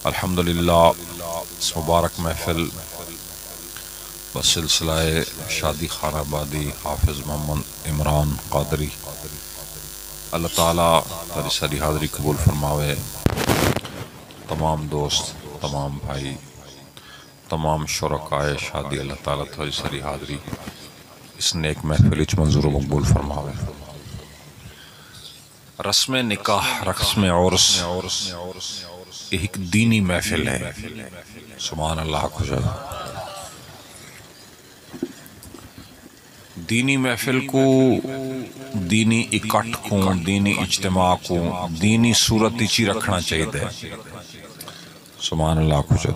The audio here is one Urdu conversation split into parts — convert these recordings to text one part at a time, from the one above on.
الحمدللہ اس مبارک محفل بسلسلہ شادی خانہ آبادی حافظ محمد عمران قادری اللہ تعالیٰ ہماری ساری حاضری قبول فرماوے۔ تمام دوست، تمام بھائی، تمام شرکائے شادی اللہ تعالیٰ ہماری ساری حاضری اس نیک محفل وچ منظور و مقبول فرماوے۔ رسم نکاح، رسم عرس ایک دینی محفل ہے۔ سبحان اللہ خوشا۔ دینی محفل کو، دینی اکٹھ کو، دینی اجتماع کو دینی صورت ہی رکھنا چاہیے۔ سبحان اللہ خوشا۔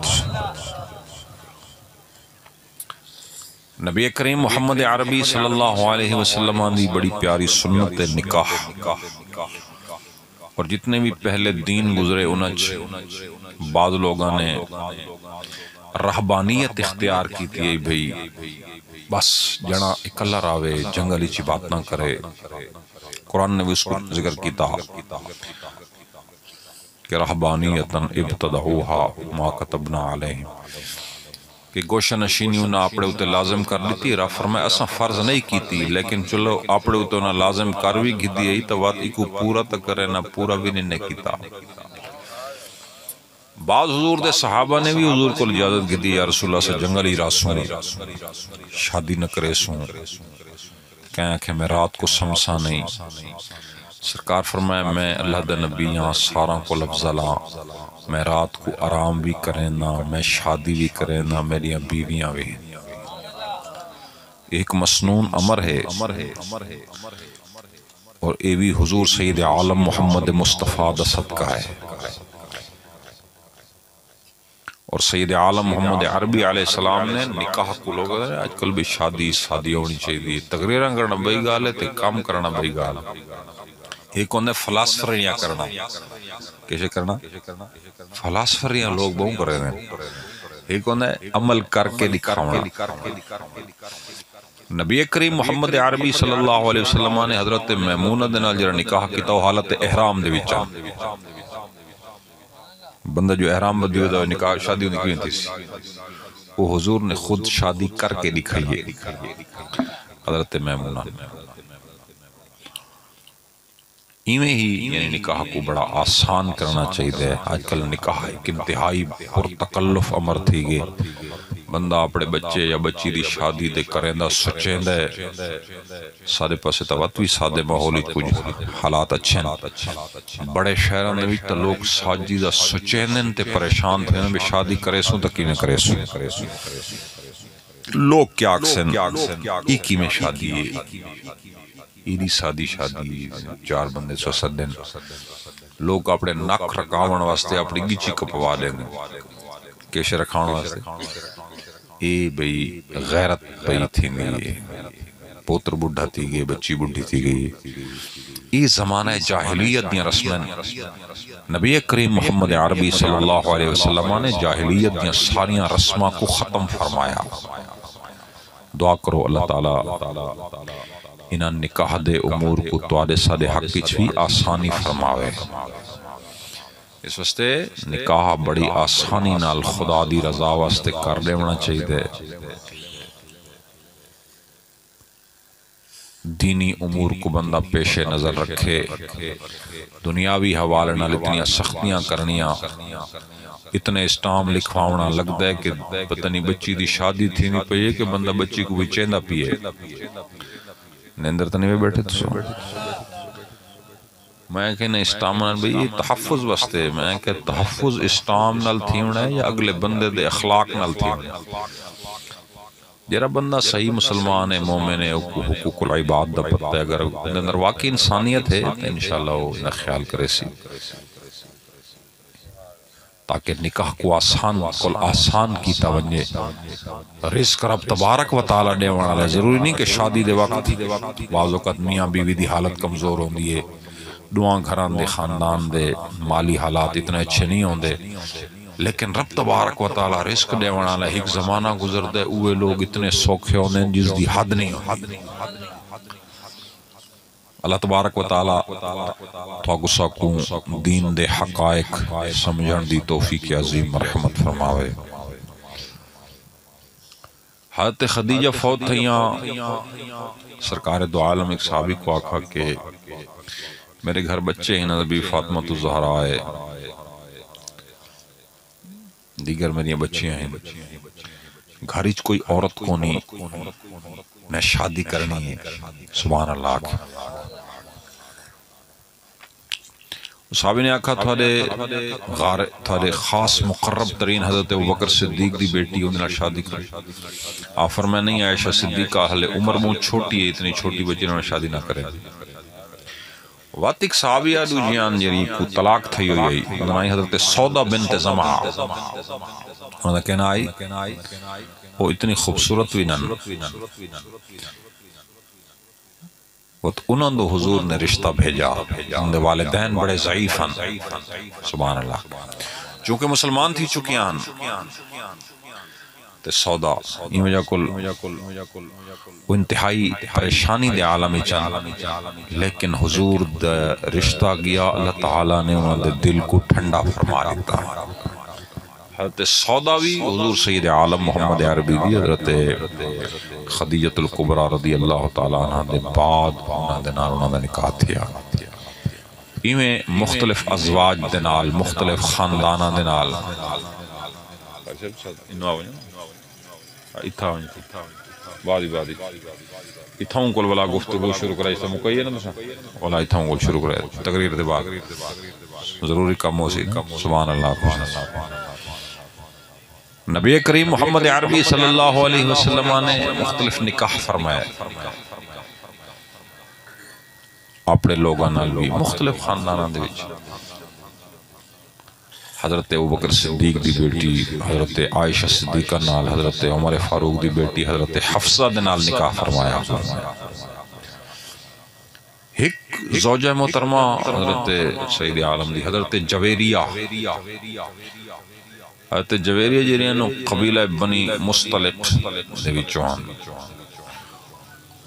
نبی کریم محمد عربی صلی اللہ علیہ وسلم دی بڑی پیاری سنت نکاح، اور جتنے بھی پہلے دین گزرے انچ بعض لوگوں نے رہبانیت اختیار کی تھی، بھئی بس جنا اکلا راوے، جنگلی چی بات نہ کرے۔ قرآن نے بھی اس کو ذکر کیتا کہ رہبانیتاً ابتدعوہا ما کتبنا علیہم، کہ گوشہ نشینی انہاں اپنے اتے لازم کر لیتی۔ رب فرمائے اساں فرض نہیں کیتی، لیکن چلو اپنے اتے انہاں لازم کر بھی گی دی تو وات ایکو پورا تو کرے نہ پورا بھی نہیں کیتا۔ بعض حضور دے صحابہ نے بھی حضور کو اجازت کی دی، یا رسول اللہ سے جنگلی راسوں شادی نہ کرے سوں، کہیں کہ میں رات کو سمسا نہیں۔ سرکار فرمایا میں اللہ دے نبیاں ساراں کو لفظلاں، میں رات کو آرام بھی کریں نہ، میں شادی بھی کریں نہ، میری بیویاں بھی۔ ایک مسنون امر ہے، اور اے بھی حضور سید عالم محمد مصطفیٰ دا صدقہ ہے۔ اور سید عالم محمد عربی علیہ السلام نے نکاح کو لوگ آج کل بھی شادی ہونی چاہیے، تقریراں کرنا بھئی گال ہے تے کام کرنا بھئی گال۔ ایک ہوندے فلاسفریاں کرنا، کیسے کرنا؟ فلاسفریاں لوگ بہوں کر رہے ہیں۔ ایک ہوندے عمل کر کے دکھاونا۔ نبی کریم محمد عربی صلی اللہ علیہ وسلم نے حضرت میمونہ دے نال جڑا نکاح کیتا وہ حالت احرام دے وچ، بندہ جو احرام بدی ہوتا ہے نکاح شادی ہونے کی تھی، وہ حضور نے خود شادی کر کے دکھائیے حضرت میمونہ۔ ایویں ہی یعنی نکاح کو بڑا آسان کرنا چاہیے۔ آج کل نکاح ایک انتہائی پرتکلف امر تھی گئے، بندہ اپنے بچے یا بچی دی شادی دے کریں دا سچیں دے، سادے پاسے توات بھی سادے ماحولی کچھ حالات اچھے ہیں۔ بڑے شہران دے بھی تا لوگ ساجی دا سچیں دیں تے پریشان تھے نا، بے شادی کرے سوں تکی میں کرے سوں۔ لوگ کیا اکسن ایک ہی میں شادی ہے، ایدی سادی شادی، چار بندے سو سدن، لوگ اپنے ناک رکھاون واسطے اپنی گیچی کپوا دیں، کیسے رکھاون واسطے؟ اے بھئی غیرت بھئی تھی گئی، پوتر بڑھا تھی گئی، بچی بڑھی تھی گئی۔ یہ زمانہ جاہلیت دیا رسمیں، نبی کریم محمد عربی صلی اللہ علیہ وسلم نے جاہلیت دیا ساریاں رسمہ کو ختم فرمایا۔ دعا کرو اللہ تعالیٰ انہاں نکاح دے امور کو توادے سادے حق کی بھی آسانی فرماوے۔ اس واسطے نکاح بڑی آسانی نال خدا دی رضا واسطے کر لیونا چاہیے۔ دینی امور کو بندہ پیش نظر رکھے، دنیاوی حوالے نال اتنی سختیاں کرنیاں، اتنے اسٹام لکھواونا لگ دے کہ پتہ نہیں بچی دی شادی تھی نہیں پہیے کہ بندہ بچی کو بھی چیندہ پیے۔ نیندر تنی میں بیٹھے تو سو میں کہنا اسٹام نال بھی یہ تحفظ واسطے، میں کہ تحفظ اسٹام نال تھیونا ہے یا اگلے بندے دے اخلاق نال تھیونا ہے؟ جرا بندہ صحیح مسلمان ہے، مومن ہے، حقوق العباد دا پتہ ہے، اگر اندر واقعی انسانیت ہے تو انشاءاللہ وہ نہ خیال کرے سی، تاکہ نکاح کو آسان کی توجہ رزق رب تبارک و تعالیٰ دے والا ہے۔ ضروری نہیں کہ شادی دے وقت بعض اوقات میاں بیوی دی حالت کمزور ہوندی ہے، دعاں گھران دے خاندان دے مالی حالات اتنے اچھے نہیں ہوندے، لیکن رب تبارک و تعالیٰ رزق دے والا ہے۔ ایک زمانہ گزر دے اوے لوگ اتنے سوکھے ہوندے جس دی حد نہیں ہوندی۔ اللہ تبارک و تعالی تو ساکوں دین دے حقائق سمجھن دی توفیق عظیم مرحمت فرماوے۔ حضرت خدیجہ فوت تھیاں، سرکار دو عالم ایک صحابی کو آکھا کہ میرے گھر بچے ہیں، نبی فاطمہ الزہرا ہے، دیگر میری بچیاں ہیں، گھر ہچ کوئی عورت کو نہیں، میں شادی کرنی ہے۔ سبحان اللہ۔ صحابی نے آکھا تھوڑے خاص مقرب ترین حضرت ابوبکر صدیق دی بیٹی انہوں نے شادی کر۔ آپ فرمائے نہیں، عائشہ صدیقہ اہل عمر بہت چھوٹی ہے، اتنی چھوٹی بچی انہوں نے شادی نہ کرے۔ وقت ایک صحابیہ دو جیان جری کو طلاق تھی ہوئی، انہوں نے حضرت سودا بنت زمعہ، انہوں نے کہنا آئی وہ اتنی خوبصورت بھی نن، انہوں نے حضور نے رشتہ بھیجا، ان دے والدین بڑے ضعیف ہیں۔ سبحان اللہ۔ چونکہ مسلمان تھی چکیان تے سودا یہ وجہ کل وہ انتہائی پریشانی دے عالمی چاند، لیکن حضور دے رشتہ گیا، اللہ تعالیٰ نے انہوں دے دل کو ٹھنڈا فرما دیتا۔ حضرت سوداوی حضور سید عالم محمد عربی دی حضرت خدیجۃ الکبریٰ رضی اللہ تعالیٰ عنہ دے بعد انہوں نے نکاح تھیا۔ ایویں مختلف ازواج دے نال، مختلف خاندانہ دے نال اتھاؤں کل والا گفتگو شروع کرائی سے مکئی ہے نا دوسرا والا اتھاؤں کل شروع کرائی تقریر دے بعد ضروری کم ہو سی۔ سبحان اللہ۔ نبی کریم محمد عربی صلی اللہ علیہ وسلم نے مختلف نکاح فرمائے، اپنے لوگاں نال بھی مختلف خاندانوں دے وچ۔ حضرت ابوبکر صدیق دی بیٹی حضرت عائشہ صدیقہ نال، حضرت عمر فاروق دی بیٹی حضرت حفصہ دے نال نکاح فرمایا۔ ایک زوجہ محترمہ حضرت سید عالم دی حضرت جویریہ، حضرت جویریہ جیرینو قبیلہ بنی مستلق دے وچوں۔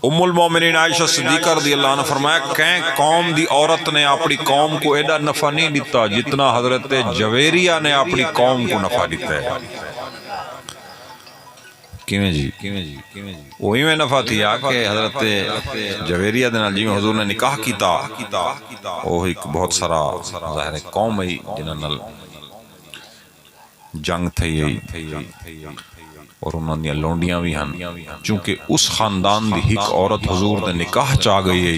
ام المومنین عائشہ صدیقہ رضی اللہ عنہ فرمایا کہیں قوم دی عورت نے اپنی قوم کو ایڈا نفع نہیں دیتا جتنا حضرت جویریہ نے اپنی قوم کو نفع دیتا ہے۔ کیویں جی؟ وہی میں نفع تھیا کہ حضرت جویریہ دنال جی میں حضور نے نکاح کیتا، وہ ایک بہت سارا ظاہر قوم ہے جنہاں جنگ تھی اور انہوں نے لونڈیاں بھی ہن، چونکہ اس خاندان دی ایک عورت حضور دے نکاح چاہ گئی ہے،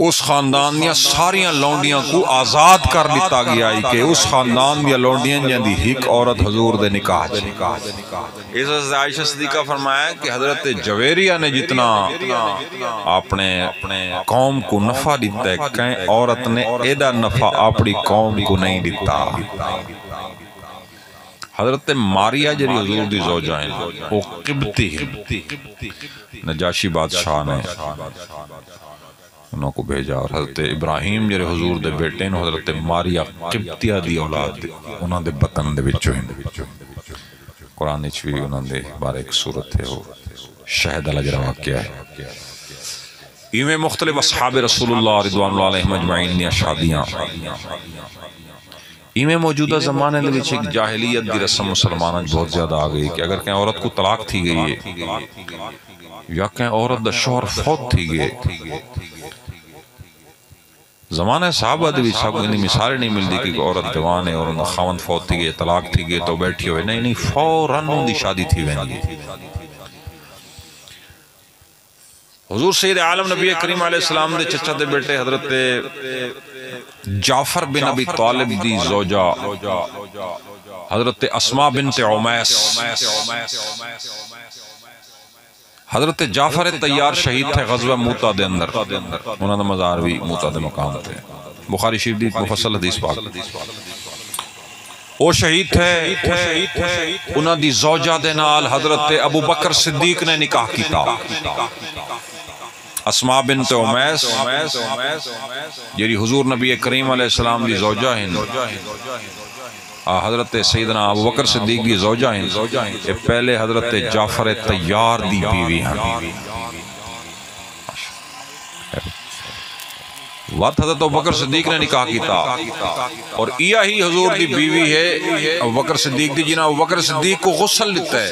اس خاندان دیا ساریاں لونڈیاں کو آزاد کر لیتا گیا ہے کہ اس خاندان دیا لونڈیاں جن دی ایک عورت حضور دے نکاح چاہ۔ اس وقت عائشہ صدیقہ فرمایا کہ حضرت جویریہ نے جتنا اپنے قوم کو نفع دیتا ہے کہیں عورت نے ایڈا نفع اپنی قوم کو نہیں دیتا۔ حضرت ماریہ جری حضور دی زوجہ ہیں، وہ قبطی ہیں، نجاشی بادشاہ نے انہوں کو بھیجا، اور حضرت ابراہیم جری حضور دے بیٹے ہیں، حضرت ماریہ قبطیہ دی اولاد انہوں دے بطن دے بچوں ہیں۔ قرآن چوی انہوں دے بارے ایک صورت ہے، وہ شہد اللہ جرہ واقعہ ہے۔ ایویں مختلف اصحاب رسول اللہ رضوان اللہ علیہ مجمعین دیا شادیاں، ایمیں موجودہ زمانے دے وچ ایک جاہلیت دی رسم مسلمانوں بہت زیادہ آ گئی کہ اگر کہیں عورت کو طلاق تھی گئی ہے یا کہیں عورت دا شوہر فوت تھی گئے، زمانہ صحابہ دے وچ سب انہیں مثالیں نہیں ملتی کہ عورت جوان ہے اور ان خاوند فوت تھی گئے، طلاق تھی گئے تو بیٹھی ہوئے، نہیں فوراً ان دی شادی تھی وینی۔ حضور سید عالم نبی کریم علیہ السلام دے چچا دے بیٹے حضرت جعفر بن ابی طالب دی زوجہ حضرت اسماء بنت عمیس، حضرت جعفر تیار شہید تھے غزوہ موتا دے اندر، انہوں نے مزار بھی موتا دے مقام تھے، بخاری شریف دی مفصل حدیث پاک۔ وہ شہید تھے، انہوں دی زوجہ دے نال حضرت ابو بکر صدیق نے نکاح کیتا۔ اسماء بنت عمیس جیری حضور نبی کریم علیہ السلام دی زوجہ ہیں، حضرت سیدنا ابو بکر صدیق دی زوجہ ہیں، یہ پہلے حضرت جعفر تیار دی بیوی ہیں۔ وقت حضرت ابوبکر صدیق نے نکاح کیتا اور یہی حضور دی بیوی ہے ابوبکر صدیق دی جنہاں ابوبکر صدیق کو غسل لیتا ہے.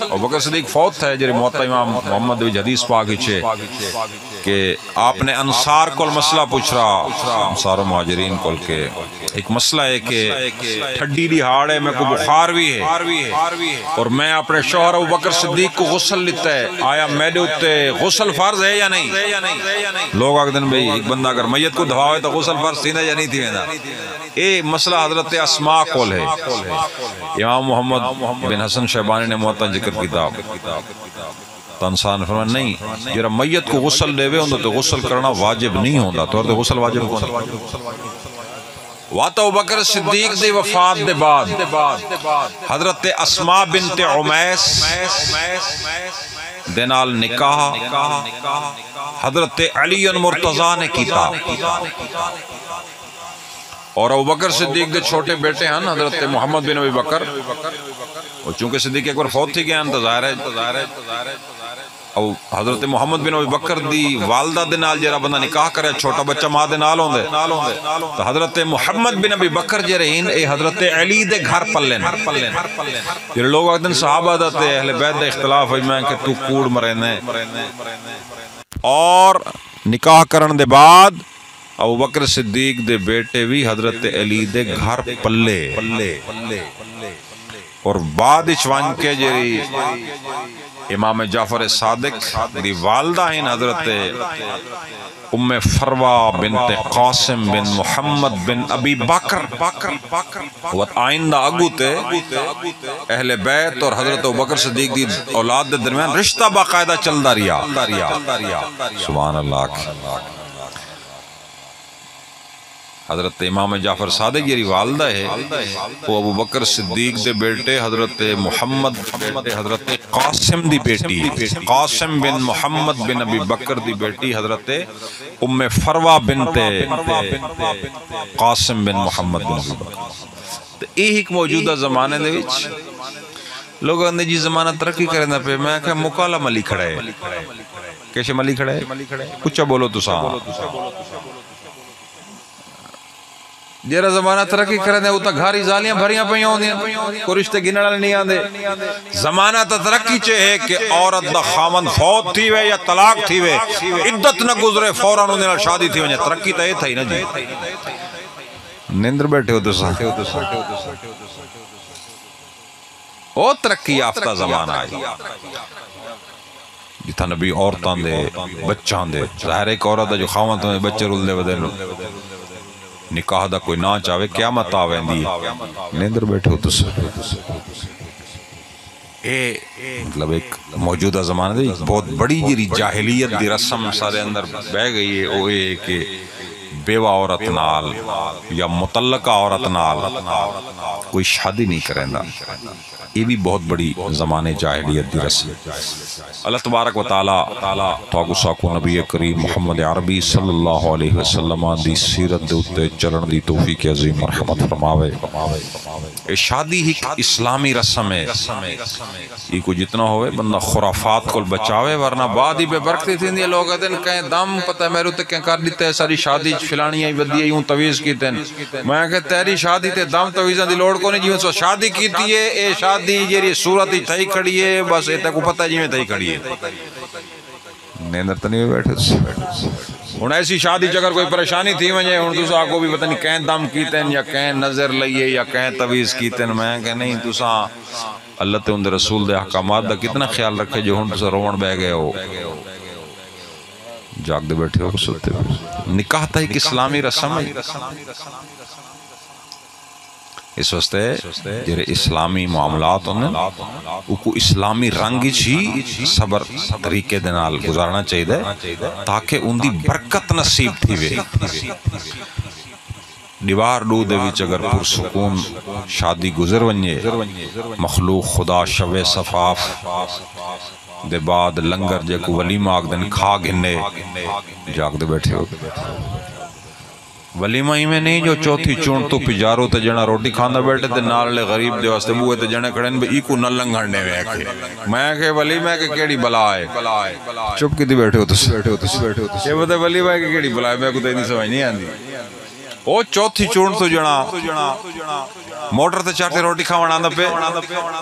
ابوبکر صدیق فوت ہے جری موتا امام محمد بھی حدیث پاک چھے کہ آپ نے انصار کول مسئلہ پوچھ رہا، انصار و مہاجرین کول کے ایک مسئلہ ہے کہ ٹھڈی دی ہاڑ ہے، میں کو بخار بھی ہے اور میں اپنے شوہر ابوبکر صدیق کو غسل لیتا ہے، آیا میرے اتے غسل فرض ہے یا نہیں؟ لوگ آگ دن بھئی ایک بندہ اگر میت کو دھواوے تو غسل فرض تھی نا یا نہیں تھی وینا. اے مسئلہ حضرت اسماء کول ہے. امام محمد بن حسن شیبانی نے موتا ذکر کتاب تو انسان فرمان نہیں جرا میت کو غسل دے وے ہوں تو غسل کرنا واجب نہیں ہوندہ تو اور غسل واجب کون واتا ابوبکر صدیق دی وفات دے بعد حضرت اسماء بنت عمیس دینال نکاح حضرت علی مرتضی نے کیتا اور ابوبکر صدیق دے چھوٹے بیٹے ہیں حضرت محمد بن ابی بکر اور چونکہ صدیق ایک بار فوت تھی گیا انتظار ہے اور حضرت محمد بن ابی بکر دی والدہ دے نال جرا بندہ نکاح کرے چھوٹا بچہ ماں دے نال ہوندے تو حضرت محمد بن ابی بکر جے رہین اے حضرت علی دے گھر پلن جرے لوگ ایک دن صحابہ داتے اہل بیت دے اختلاف ہوئی میں کہ تو کوڑ مرنے اور نکاح کرن دے بعد ابوبکر صدیق دے بیٹے بھی حضرت علی دے گھر پلے اور بعد اچوان کے جری امام جعفر صادق دی والدہ ہیں حضرت ام فروہ بنت قاسم بن محمد بن ابی بکر وقت آئندہ اگو تے اہل بیت اور حضرت ابوبکر صدیق دی اولاد دے درمیان رشتہ باقاعدہ چل دا ریا. سبحان اللہ. حضرت امام جعفر صادق جیری والدہ ہے وہ ابوبکر صدیق دے بیٹے حضرت محمد حضرت قاسم دی بیٹی قاسم بن محمد بن ابی بکر دی بیٹی حضرت ام فروہ بنت قاسم بن محمد بن ابی بکر. تو ایک موجودہ زمانے دے وچ لوگوں نے جی زمانہ ترقی کرنا پہ میں کہ مکالا ملی کھڑا ہے کیسے ملی کھڑا ہے کچھ بولو تو ساں جیرا زمانہ ترقی کرنے ہوتا گھاری زالیاں بھریاں پہیاں ہوندیاں کوئی رشتے گنڑا نہیں آندے. زمانہ تا ترقی چے ہے کہ عورت دا خامن فوت تھی وے یا طلاق تھی وے عدت نہ گزرے فوراً انہیں شادی تھی وے ترقی تا یہ تھا ہی نا جی نیندر بیٹھے ہو تو سا او ترقی یافتہ زمانہ آئی جتھا نبی عورتان دے بچان دے ظاہر ایک عورت جو خامن تو بچے رول دے بدے نکاح دا کوئی نہ چاہے قیامت آویں دی نیندر بیٹھے ہو تو اے مطلب ایک موجودہ زمانہ دی بہت بڑی جیری جاہلیت دی رسم سارے اندر بہ گئی ہے وہ اے کہ بیوہ عورت نال یا مطلقہ عورت نال کوئی شادی نہیں کریں دا یہ بھی بہت بڑی زمانے جاہلیت دی رسم. اللہ تبارک و تعالی تاغو ساکو نبی کریم محمد عربی صلی اللہ علیہ وسلم دی سیرت دے اتے چلن دی توفیق عظیم مرحمت فرماوے. شادی ہی اسلامی رسم ہے یہ کو جتنا ہوئے بندہ خرافات کو بچاوے ورنہ بعد ہی بے برکتی تھی دیا لوگ دن کہیں دم پتہ میرے تے کہیں کر دیتے ہیں ساری شادی فلانی ہی بدی یوں تویز کیتے ہیں میں کہ تیری شادی تے دم تویزاں دی لوڑ کو نہیں جیوں سو شادی کیتی ہے اے شادی جیری صورت ہی تھئی کھڑی ہے بس اے تک کو پتہ جی میں تھئی کھڑی ہے نیندر تو نہیں بیٹھے ہن ایسی شادی اگر کوئی پریشانی تھی وجہ ہن تساں کو بھی پتہ نہیں کہیں دم کیتے ہیں یا کہیں نظر لئیے یا کہیں تویز کیتے ہیں میں کہ نہیں تساں اللہ تے ان رسول دے احکامات دا کتنا خیال رکھے جو ہن تساں روڑ بہ گئے ہو جاگ دے بیٹھے ہو سوتے نکاح تا ایک اسلامی رسم ہے اس واسطے جرے اسلامی معاملات انہیں کو اسلامی رنگ ہی صبر طریقے دنال گزارنا چاہیے تاکہ ان دی برکت نصیب تھی وے دیوار دو دے وچ اگر پرسکون شادی گزر ونجے مخلوق خدا شو صفاف دے بعد لنگر جے کو ولیمہ آگ دن کھا گھنے جاگ دے بیٹھے ہو ولیمہ ہی میں نہیں جو چوتھی چون تو پجارو تے جنا روٹی کھانا بیٹھے تے نالے غریب دے واسطے بوئے تے جنے کھڑے بے ایکو نہ لنگھڑنے میں آکھے میں کہ ولیمہ کے کیڑی بلا ہے چپ کی دی بیٹھے ہو تس یہ بتا ولیمہ کے کیڑی بلا ہے میں کو تے نہیں سمجھ نہیں آندی او چوتھی چون تو جنا موٹر تے چاٹے روٹی کھاونا آندا پہ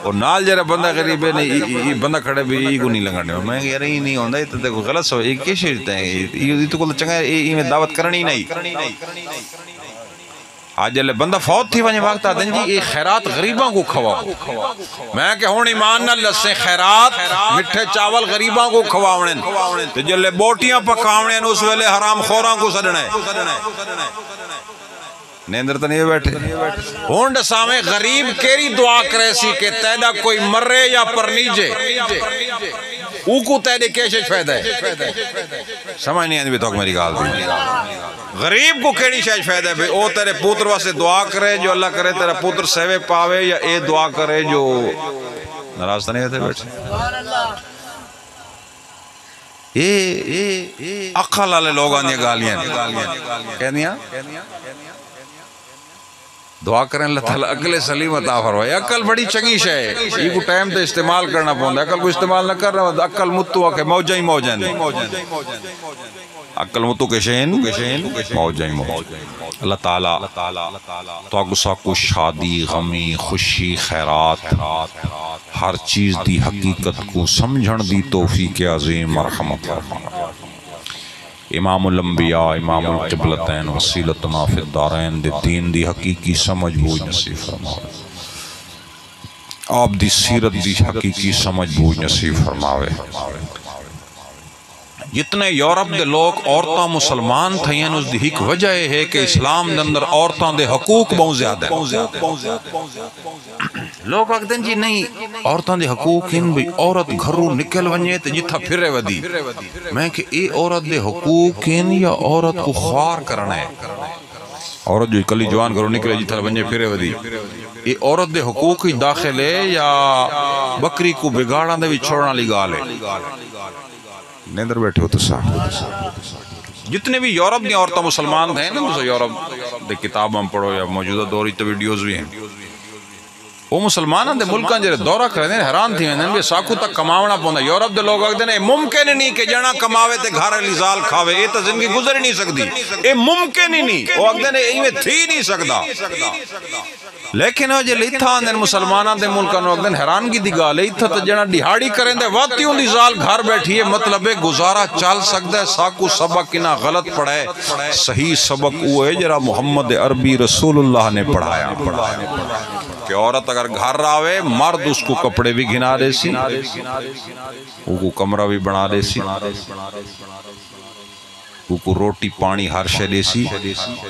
اور نال جرا بندہ غریب ہے نہیں بندہ کھڑے بھی ایکو نہیں لنگھڑنے میں یار یہ نہیں ہوندا یہ تے غلط سو یہ کی شرط ہے یہ تو کو چنگا یہ میں دعوت کرنی نہیں آج جلے بندہ فوت تھی ونجے وقت دن جی یہ خیرات غریباں کو کھواؤ میں کہ ہون ایمان نہ لسے خیرات مٹھے چاول غریباں کو کھواؤنن تو جلے بوٹیاں پکاؤنن اس ویلے حرام خوراں کو سڑنے نیندر تو نہیں بیٹھے ہونڈ سامے غریب کیری دعا کرے سی کہ تیدا کوئی مرے یا پرنیجے اوکو تیدے کیشش فیدہ ہے سمجھ نہیں آنی بھی توک میری گال دی غریب کو کیڑی شیش فیدہ ہے او تیرے پوتر واسے دعا کرے جو اللہ کرے تیرا پوتر سیوے پاوے یا اے دعا کرے جو ناراض تو نہیں ہوتے بیٹھے اقل والے لوگ آنے گالیاں کہہ دیا دعا کریں اللہ تعالیٰ عقل سلیم عطا فرمائے عقل بڑی چنگی شے ہے یہ کو ٹائم تے استعمال کرنا پوندا عقل کو استعمال نہ کرنا عقل متو کے موجہ ہی موجن عقل متو کے شین موجہ ہی موجن اللہ تعالیٰ تو اگو ساکو شادی غمی خوشی خیرات ہر چیز دی حقیقت کو سمجھن دی توفیق عظیم مرحمت فرمائے امام الانبیاء امام القبلتین وسیلتنا فی الدارین دے دین دی حقیقی سمجھ بوجھ نصیب فرماوے آپ دی سیرت دی حقیقی سمجھ بوجھ نصیب فرماوے جتنے یورپ دے لوگ عورتاں مسلمان تھیں اس دی ایک وجہ ہے کہ اسلام دے اندر عورتاں دے حقوق بہت زیادہ ہے لوگ آگدیں جی نہیں عورتاں دے حقوق ہیں بھی عورت گھروں نکل ونجے تے جتھا پھرے ودی میں کہ اے عورت دے حقوق ہیں یا عورت کو خوار کرنا ہے عورت جو کلی جوان گھروں نکلے جتھا ونجے پھرے ودی اے عورت دے حقوق ہی داخل ہے یا بکری کو بگاڑاں دے بھی چھوڑنا لی گال ہے نیندر بیٹھے ہو تو صاحب جتنے بھی یورپ دی عورتیں مسلمان ہیں نا یورپ دے کتاب ہم پڑھو یا موجودہ دوری تے ویڈیوز بھی ہیں وہ مسلمانوں دے ملکان جرے دورہ کرنے حیران تھی میں بھی ساکو تک کماونا پوندا یورپ دے لوگ آگدے ہیں ممکن نہیں کہ جنا کماوے تے گھر علی زال کھاوے یہ تو زندگی گزر ہی نہیں سکتی یہ ممکن ہی نہیں وہ آگدے ہیں یہ تھی نہیں سکتا لیکن وہ جلے اتھا اندر مسلمانوں دے ملکان آگدے ہیں حیرانگی دی گالے اتھا تو جنا دیہاڑی کریں دے واتیوں دی زال گھر بیٹھی ہے مطلب ہے گزارہ چال سکتا ہے ساکو سبق نہ غلط پڑھائے صحیح سبق وہ ہے جرا محمد عربی رسول اللہ نے پڑھایا کہ عورت اگر گھر راوے مرد اس کو کپڑے بھی گھنا دے سی وہ کو کمرہ بھی بنا دے سی وہ کو روٹی پانی ہر شے دے سی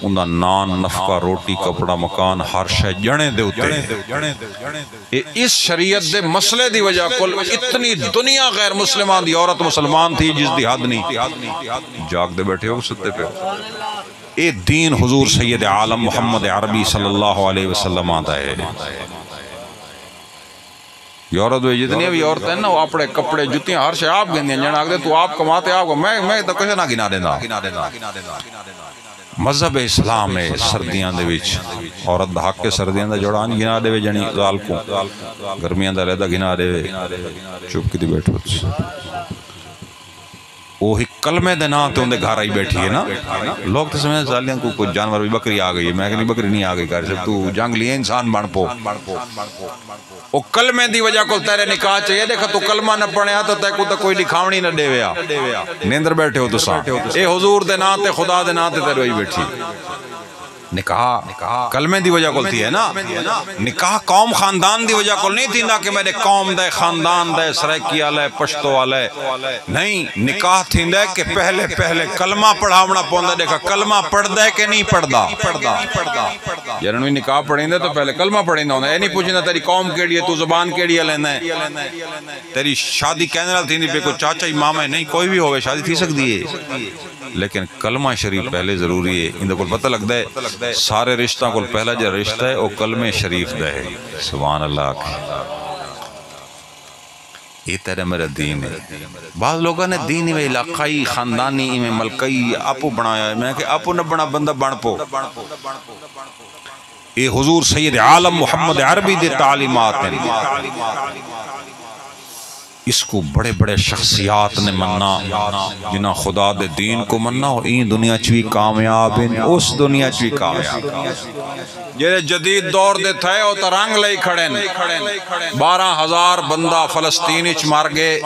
انہا نان نفقہ روٹی کپڑا مکان ہر شے جنے دے ہوتے اس شریعت دے مسئلے دی وجہ کل اتنی دنیا غیر مسلمان دی عورت مسلمان تھی جس دی حد نہیں جاگ دے بیٹھے ہو ستے پہ اے دین حضور سید عالم محمد عربی صلی اللہ علیہ وسلم آتا ہے یورت میں جتنی بھی عورت ہیں نا وہ اپنے کپڑے جتیاں ہر شے آپ گندے ہیں جنہاں آگے تو آپ کماتے آپ کو میں تو کچھ نہ گنا دینا مذہب اسلام ہے سردیاں دے وچ عورت دا حق کے سردیاں دا جوڑان گنا دے جنی غال کو گرمیاں دا لیدہ گنا دے چپ کی دی بیٹھو وہ ہی کلمے دے نا تو اندے گھر آئی بیٹھی ہے نا لوگ تو سمجھیں سالیاں کو کوئی جانور بھی بکری آ گئی ہے میں کہ نہیں بکری نہیں آ گئی کر سب تو جنگلی انسان بن پو وہ کلمے دی وجہ کو تیرے نکاح چاہیے دیکھا تو کلمہ نہ پڑھے آتا تے کو تو کوئی دکھاونی نہ دے ویا نیندر بیٹھے ہو تو ساں اے حضور دے نا تے خدا دے نا تے تیرے ہوئی بیٹھی نکاح کلمے دی وجہ کل تھی ہے نا نکاح قوم خاندان دی وجہ کل نہیں تھی نا کہ میرے قوم دے خاندان دے سریکی آلے پشتو آلے نہیں نکاح تھی دے کہ پہلے کلمہ پڑھاونا پوندا دیکھا کلمہ پڑھ دے کہ نہیں پڑھ دا جنہوں نکاح پڑھیں دے تو پہلے کلمہ پڑھیں دا ہونا اے نہیں پوچھیں دا تیری قوم کیڑی ہے تو زبان کیڑی ہے لینا ہے تیری شادی کہنے رہا تھی نہیں پہ کوئی چاچا امام ہے نہیں کوئی بھی ہوئے شادی تھی سکتی ہے لیکن کلمہ شریف پہلے ضروری ہے اندھے کو پتہ لگ دے سارے رشتہ کو پہلا جو رشتہ ہے وہ کلمہ شریف دے ہے سبحان اللہ یہ تیرے میرے دین ہے. بعض لوگوں نے دین میں علاقائی خاندانی میں ملکئی اپو بنایا ہے. میں کہ اپو نہ بنا بندہ بن پو. یہ حضور سید عالم محمد عربی دے تعلیمات ہیں. اس کو بڑے بڑے شخصیات نے مننا جنہاں خدا دے دین کو مننا اور این دنیا چوی کامیاب ہیں اس دنیا چوی کامیاب. یہ جدید دور دے تھے او ترنگ لئی کھڑے 12,000 بندہ فلسطینی چ مار گئے.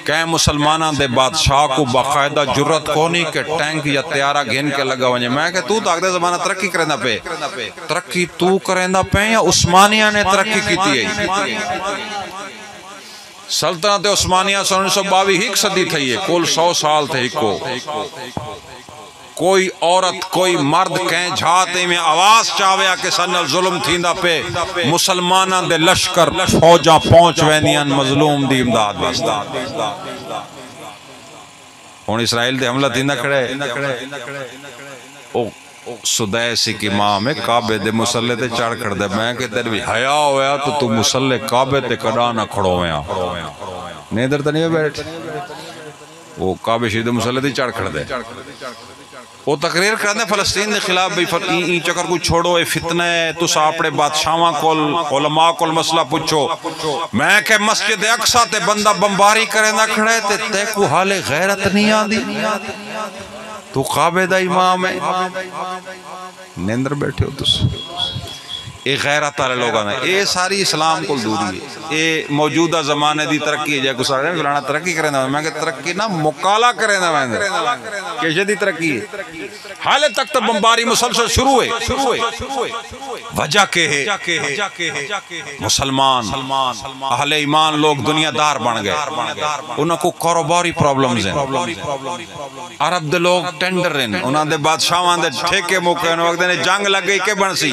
کہیں مسلمانہ دے بادشاہ کو باقاعدہ جرت کو نہیں کہ ٹینک یا تیارہ گھن کے لگا ونجے. میں کہ تو تاک دے زمانہ ترقی کریں دا پہ. ترقی تو کریں دا پہ یا عثمانیہ نے ترقی کی تھی. سلطنت عثمانیہ 1922 ہی صدی تھی ہے. کل 100 سال تھے کو. کوئی عورت کوئی مرد کہیں جھاتے میں آواز چاہویا کہ سنل ظلم تھیندا پہ مسلمانہ دے لشکر فوجاں پہنچ وینیاں مظلوم دی امداد واسطہ. ہون اسرائیل دے حملہ تھیندا کھڑے سدیسی کی ماں میں کعبے دے مسلح تے چڑھ کر دے. میں کہ تیرے بھی حیاء ہویا تو مسلح کعبے تے کڑا نہ کھڑو ہویا. نیدر تا نہیں بیٹھ وہ کعبے شہید مسلح تے چڑھ کر دے. وہ تقریر کرنے فلسطین دے خلاف بھی این چکر کو چھوڑو اے فتنہ ہے. تو ساپڑے بادشاہاں کول علماء کول مسئلہ پوچھو. میں کہ مسجد اقصی تے بندہ بمباری کرے نہ کھڑے تے کو حال غیرت نہیں آدھی. تو کعبے دا امام ہے. نیندر بیٹھے ہو تس. اے غیرت والے لوگاں نے اے ساری اسلام کو دوری ہے. اے موجودہ زمانے دی ترقی ہے. جے کوئی سارے فلانا ترقی کرے نہ میں کہ ترقی نہ مکالا کرے نہ میں کیسے دی ترقی ہے. حال تک تو بمباری مسلسل شروع ہے. وجہ کہ ہے مسلمان اہل ایمان لوگ دنیا دار بن گئے. انہوں کو کاروباری پرابلمز ہیں. عرب دے لوگ ٹینڈر ہیں. انہوں دے بادشاہاں دے ٹھیکے موقع انہوں وقت نے جنگ لگ گئی کہ بنسی.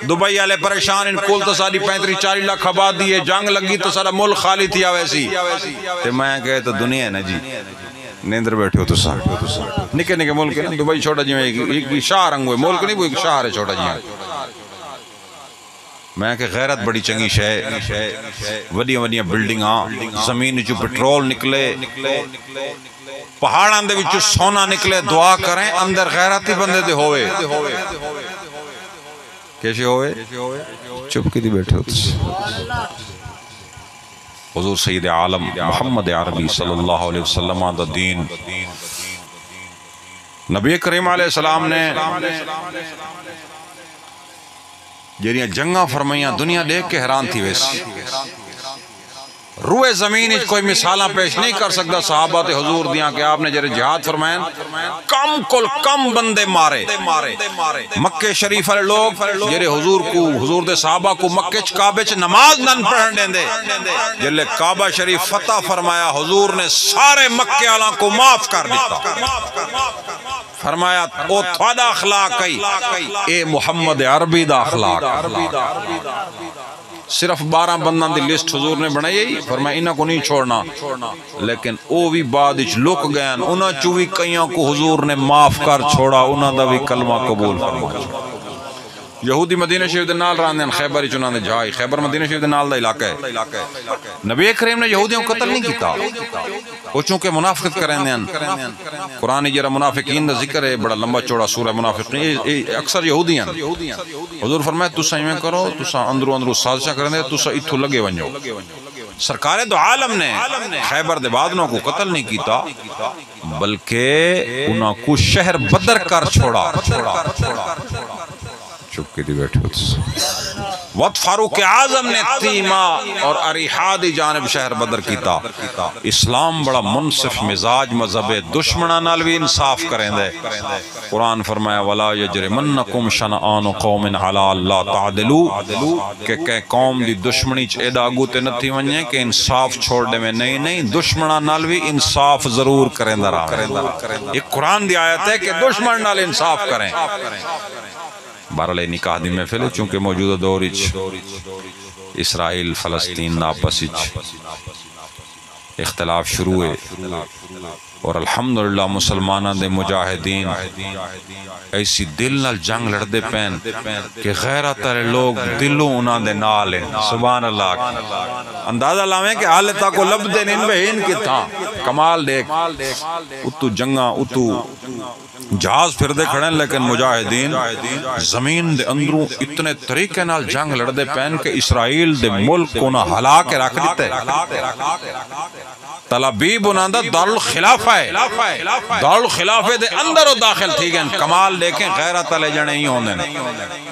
دبئی والے پریشان ان کول تو ساری 35-40 لاکھ آبادی ہے. جنگ لگی تو سارا ملک خالی تھی ویسی. تے میں کہے تو دنیا ہے نا جی. نیندر بیٹھے ہو تو سا نکے نکے ملک ہے. دبئی چھوٹا جی میں ایک شہر رنگ ہوئے ملک نہیں وہ ایک شہر ہے چھوٹا جی. میں کہ غیرت بڑی چنگی شے. وڈیاں وڈیاں بلڈنگاں زمین جو پٹرول نکلے پہاڑاں دے وچ سونا نکلے. دعا کریں اندر غیرتی بندے دے ہوئے. کیسے ہوئے چپ کی دی بیٹھے ہوتے. حضور سید عالم محمد عربی صلی اللہ علیہ وسلم دا دین نبی کریم علیہ السلام نے جیریاں جنگاں فرمائیاں دنیا دیکھ کے حیران تھی. ویسی روئے زمین کوئی مثالاں پیش نہیں کر سکتا صحابہ تے حضور دیاں کہ آپ نے جرے جہاد فرمائیں کم کل کم بندے مارے. مکہ شریف والے لوگ جرے حضور دے صحابہ کو مکہ چ کعبے چ نماز نہ پڑھن دیندے. جلے کعبہ شریف فتح فرمایا حضور نے سارے مکے والاں کو معاف کر دیتا. فرمایا او تھوڑا اخلاق کئی اے محمد عربی دا اخلاق. صرف 12 بنداں دی لسٹ حضور نے بنائی. فرمایا انہاں کو نہیں چھوڑنا. لیکن او بھی بعد وچ لک گئے. انہاں چوں بھی کئیاں کو حضور نے معاف کر چھوڑا. انہاں دا بھی کلمہ قبول فرمایا. یہودی مدینہ شریف دے نال راندے خیبر چ انہاں نے جائی. خیبر مدینہ شریف دے نال دا علاقہ ہے. نبی کریم نے یہودیوں کو قتل نہیں کیتا. وہ چونکہ منافقت کریں دیں. قرآن جرا منافقین دا ذکر ہے بڑا لمبا چوڑا سورہ منافقین اکثر یہودی ہیں. حضور فرمایا تسا ایویں کرو تسا اندروں سازشاں کریں دے تسا ایتھوں لگے ونجو. سرکار دو عالم نے خیبر دے بعدنوں کو قتل نہیں کیتا بلکہ انہاں کو شہر بدر کر چھوڑا. چپ کے دی بیٹھے ہوتے. وقت فاروق اعظم نے تیمہ اور اریحادی جانب شہر بدر کیتا. اسلام بڑا منصف مزاج مذہب دشمنہ نال بھی انصاف کریں دے. قرآن فرمایا وَلَا يَجْرِمَنَّكُمْ شَنَآنُ قَوْمٍ عَلَىٰ اللَّهِ تَعْدِلُوا کہ قوم دی دشمنی چ ایڈا اگو تے نتھی ونجے کہ انصاف چھوڑ دے میں. نہیں دشمنہ نال بھی انصاف ضرور کریں دا رہا. ایک قرآن دی آیت ہے کہ دشمن نال انصاف کریں. بہرحال نکاح دی محفل ہے چونکہ موجودہ دور اسرائیل فلسطین آپس اختلاف شروع ہے. اور الحمدللہ مسلمانہ دے مجاہدین ایسی دل نال جنگ لڑ دے پین کہ غیرت والے لوگ دلوں انہاں دے نال ہیں. سبحان اللہ. اندازہ لاویں کہ حال تک کو لب دے ان بہین کی تھا کمال دیکھ اتو جنگاں اتو جہاز پھر دے کھڑے لیکن مجاہدین زمین دے اندروں اتنے طریقے نال جنگ لڑ دے پین کہ اسرائیل دے ملک کو نہ ہلا کے رکھ دیتے. تلابیب انہاں دا دارالخلافہ ہے. دارالخلافہ دے اندر وہ داخل تھی گئے. کمال دیکھیں غیرت علی جنے ہی ہوندے نے.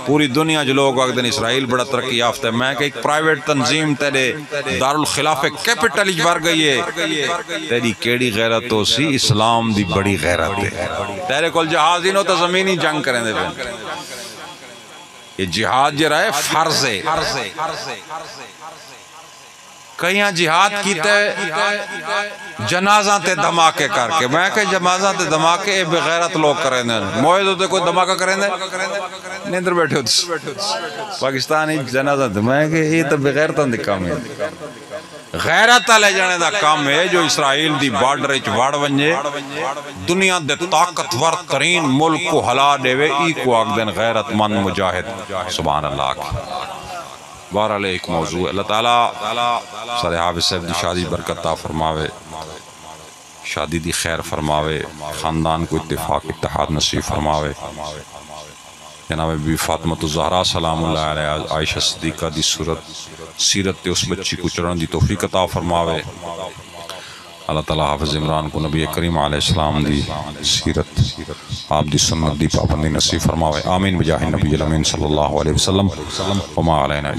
پوری دنیا جو لوگ وقت دن اسرائیل بڑا ترقی یافتہ ہے. میں کہ ایک پرائیویٹ تنظیم تیرے دارالخلافہ کیپٹل ہی بھر گئی ہے. تیری کیڑی غیرت ہو سی اسلام دی بڑی غیرت ہے. تیرے کول جہاز ہی نو تو زمینی جنگ کریں دے پہ. یہ جہاد جو رہے فرض ہے. کئیاں جہاد کیتے جنازہ تے دھماکے کر کے. میں کہ جنازہ تے دھماکے اے بغیرت لوگ کریں دے. موئے دو تے کوئی دھماکہ کریں دے نیندر بیٹھے ہوتے پاکستانی جنازہ تے. میں کہ یہ تو بغیرتاں دی کام ہے. غیرت علی جانے دا کام ہے جو اسرائیل دی بارڈر اچ وڑ ونجے دنیا دے طاقتور ترین ملک کو ہلا دے وے. ای کو آگ دن غیرت مند مجاہد. سبحان اللہ. بہرحال ایک موضوع اللہ تعالیٰ سارے حافظ صاحب دی شادی برکت عطا فرماوے, شادی دی خیر فرماوے, خاندان کو اتفاق اتحاد نصیب فرماوے. جناب بی فاطمۃ الزہرا سلام اللہ علیہ عائشہ صدیقہ دی سیرت تے اس بچی کو چڑھن دی توفیق عطا فرماوے. اللہ تعالیٰ حافظ عمران کو نبی کریم علیہ السلام دی سیرت آپ دی سنت دی پابندی نصیب فرماوے. آمین بجاہ نبی الامین صلی اللہ علیہ وسلم. وما علینا